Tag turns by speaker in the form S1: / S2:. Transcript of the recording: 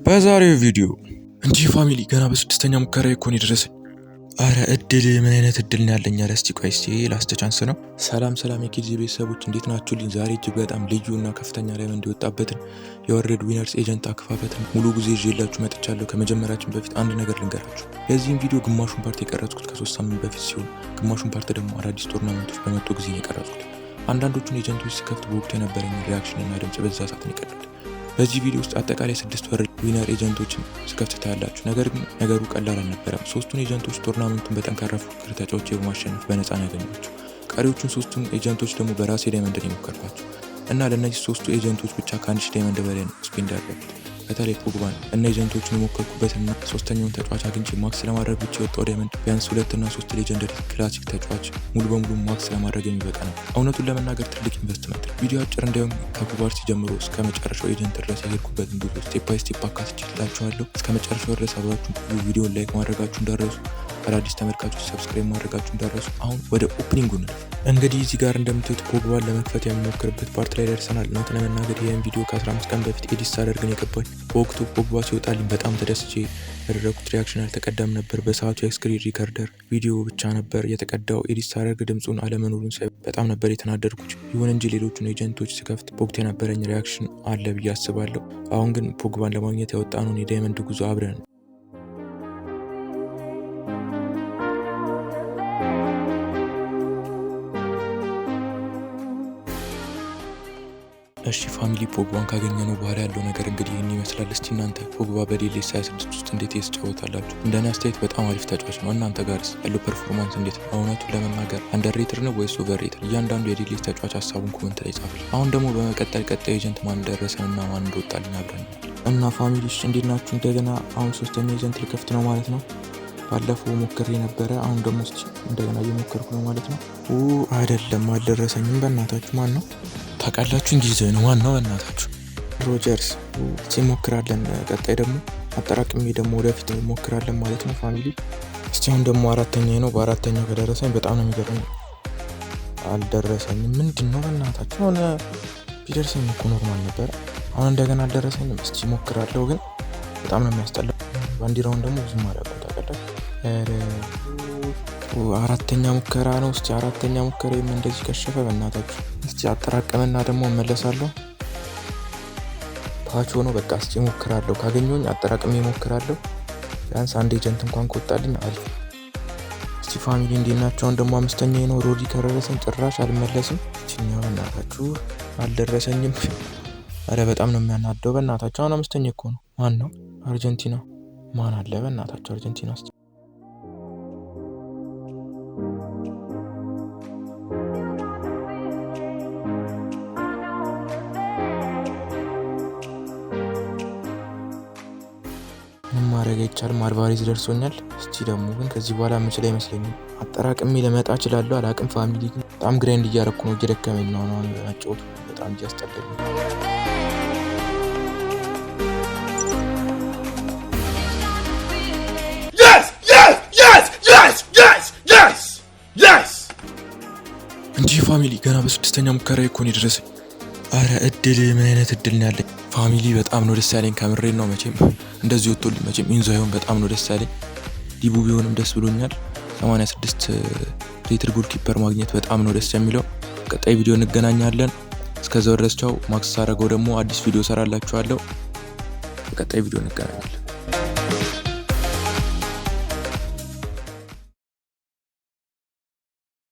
S1: በዛሬው ቪዲዮ እንጂ ፋሚሊ ገና በስድስተኛ ሙከራ እኮ ነው የደረሰኝ። አረ እድል ምን አይነት እድል ነው ያለኝ? አረ እስቲ ቆይ እስቲ ላስት ቻንስ ነው። ሰላም የኪዚ ቤተሰቦች እንዴት ናችሁልኝ? ዛሬ እጅግ በጣም ልዩና ከፍተኛ ዳይመንድ የወጣበትን የወርልድ ዊነርስ ኤጀንት አከፋፈትን ሙሉ ጊዜ ይዤላችሁ መጥቻለሁ። ከመጀመራችን በፊት አንድ ነገር ልንገራችሁ። የዚህን ቪዲዮ ግማሹን ፓርት የቀረጽኩት ከ3 ሳምንት በፊት ሲሆን ግማሹን ፓርት ደግሞ አዳዲስ ቶርናመንቶች በመጡ ጊዜ ነው የቀረጽኩት። አንዳንዶቹን ኤጀንቶች ስከፍት በወቅቱ የነበረኝ ሪአክሽን እና ድምጽ በዛ ሰዓት ነው የቀረጽኩት። በዚህ ቪዲዮ ውስጥ አጠቃላይ 6 ወርልድ ዊነር ኤጀንቶችን ስከፍት ታያላችሁ። ነገር ግን ነገሩ ቀላል አልነበረም። 3ቱን ኤጀንቶች ቶርናመንቱን በጠንካራ ፉክክር ተጫውቼ በማሸነፍ በነፃ ነው ያገኘኋቸው። ቀሪዎቹን 3ቱን ኤጀንቶች ደግሞ በራሴ ዳይመንድ ነው የሞከርኳቸው እና ለእነዚህ 3ቱ ኤጀንቶች ብቻ ከ1000 ዳይመንድ በላይ ነው ስፔንድ ያደረኩት። በተለይ ፖግባን እና ኤጀንቶችን የሞከርኩበትና 3ኛውን ተጫዋች አግኝቼ ማክስ ለማድረግ ብቻ የወጣው ዳይመንድ ቢያንስ 2 እና 3 ሌጀንደሪ ክላሲክ ተጫዋች ሙሉ በሙሉ ማክስ ለማድረግ የሚበቃ ነው። እውነቱን ለመናገር ትልቅ ኢንቨስትመንት። ቪዲዮ አጭር እንዳይሆን ከፑባርሲ ጀምሮ እስከ መጨረሻው ኤጀንት ድረስ የሄድኩበትን ጉዞ ስቴፕ ባይ ስቴፕ አካትቼላችኋለሁ። እስከ መጨረሻው ድረስ አብራችሁን ቆዩ። ቪዲዮን ላይክ ማድረጋችሁ እንዳትረሱ፣ አዳዲስ ተመልካቾች ሰብስክራይብ ማድረጋችሁ እንዳትረሱ። አሁን ወደ ኦፕኒንጉ ነው። እንግዲህ እዚህ ጋር እንደምታዩት ፖግባን ለመክፈት የሚሞክርበት ፓርት ላይ ደርሰናል። እናንተ ለመናገር ይህን ቪዲዮ ከ15 ቀን በፊት ኤዲት ሳደርግ ነው የገባኝ። በወቅቱ ፖግባ ሲወጣልኝ በጣም ተደስቼ ያደረኩት ሪአክሽን አልተቀዳም ነበር። በሰዓቱ የስክሪን ሪከርደር ቪዲዮ ብቻ ነበር የተቀዳው። ኤዲት ሳደርግ ድምፁን አለመኖሩን ሳይ በጣም ነበር የተናደድኩት። ይሁን እንጂ ሌሎቹን ኤጀንቶች ስከፍት በወቅቱ የነበረኝ ሪአክሽን አለ ብዬ አስባለሁ። አሁን ግን ፖግባን ለማግኘት ያወጣነውን የዳይመንድ ጉዞ አብረን ነው። እሺ ፋሚሊ ፖግባን ካገኘነው በኋላ ያለው ነገር እንግዲህ ይህን ይመስላል። እስቲ እናንተ ፖግባ በሌሌስ 26 ውስጥ እንዴት ያስጫወታላችሁ? እንደኔ አስተያየት በጣም አሪፍ ተጫዋች ነው። እናንተ ጋርስ ያለው ፐርፎርማንስ እንዴት ነው? እውነቱን ለመናገር አንደርሬትድ ነው ወይስ ኦቨርሬትድ? እያንዳንዱ የሌሌስ ተጫዋች ሀሳቡን ኮመንት ላይ ጻፉልኝ። አሁን ደግሞ በመቀጠል ቀጣይ ኤጀንት ማን ደረሰን እና ማን እንደወጣልኝ አብረን እና ፋሚሊሽ እንዴት ናችሁ? እንደገና አሁን 3ኛ ኤጀንት ልከፍት ነው ማለት ነው። ባለፈው ሞክሬ ነበረ። አሁን ደግሞ እስቲ እንደገና እየሞከርኩ ነው ማለት ነው። አይደለም አልደረሰኝም። በእናታችሁ ማን ነው ታውቃላችሁ? እንግሊዛዊ ነው ዋናው። በእናታችሁ ሮጀርስ ሲሞክራለን። ቀጣይ ደግሞ አጠራቅሜ ደግሞ ወደፊት ሞክራለን ማለት ነው ፋሚሊ። እስቲ አሁን ደግሞ 4ኛ ነው። በ4ኛው ከደረሰኝ በጣም ነው የሚገርመኝ። አልደረሰኝም። ምንድን ነው በእናታችሁ? ሆነ ቢደርሰኝ እኮ ኖርማል ነበረ። አሁን እንደገና አልደረሰኝም። እስቲ ሞክራለሁ፣ ግን በጣም ነው የሚያስጠላው። ባንዲራውን ደግሞ ብዙም አላውቅም ታውቃላችሁ። 4ኛ ሙከራ ነው። እስቲ 4ኛ ሙከራ እንደዚህ ከሸፈ በእናታችሁ። እስቲ አጠራቀመና ደግሞ እመለሳለሁ። ፓቾ ነው በቃ። እስቲ ሞክራለሁ፣ ካገኘሁኝ አጠራቅሜ ሞክራለሁ። ቢያንስ አንድ ኤጀንት እንኳን ከወጣልኝ አሪፍ። እስቲ ፋሚሊ እንዴት ናቸው? አሁን ደግሞ 5ኛ ነው። ሮዲ ከደረሰኝ ጭራሽ አልመለስም። እቺኛው በእናታችሁ አልደረሰኝም። አረ በጣም ነው የሚያናደው በእናታችሁ። አሁን 5ኛ እኮ ነው። ማን ነው? አርጀንቲና ማን አለ በእናታችሁ? አርጀንቲና እስቲ ማድረግ አይቻልም። አልቫሬዝ ደርሶኛል። እስቲ ደግሞ ግን ከዚህ በኋላ የምችል አይመስለኝም። አጠራቅሜ ለመጣ እችላለሁ አላቅም። ፋሚሊ ግን በጣም ግራይንድ እያረኩ ነው። እየደከመኝ ነው። አሁን መጫወቱ በጣም እያስጠላኝ ነው። እንጂ ፋሚሊ ገና በ6ኛ ሙከራ እኮ ነው የደረሰኝ። አረ እድል ምን አይነት እድል ነው ያለኝ? ፋሚሊ በጣም ነው ደስ ያለኝ። ከምሬን ነው። መቼም እንደዚህ ወጥቶልኝ መቼም ኢንዞ አይሆን። በጣም ነው ደስ ያለኝ። ዲቡ ቢሆንም ደስ ብሎኛል። 86 ሬትድ ጎልኪፐር ማግኘት በጣም ነው ደስ የሚለው። ቀጣይ ቪዲዮ እንገናኛለን። እስከዛው ድረስ ቻው። ማክስ ሳረገው ደግሞ አዲስ ቪዲዮ ሰራላችኋለሁ። በቀጣይ ቪዲዮ እንገናኛለን።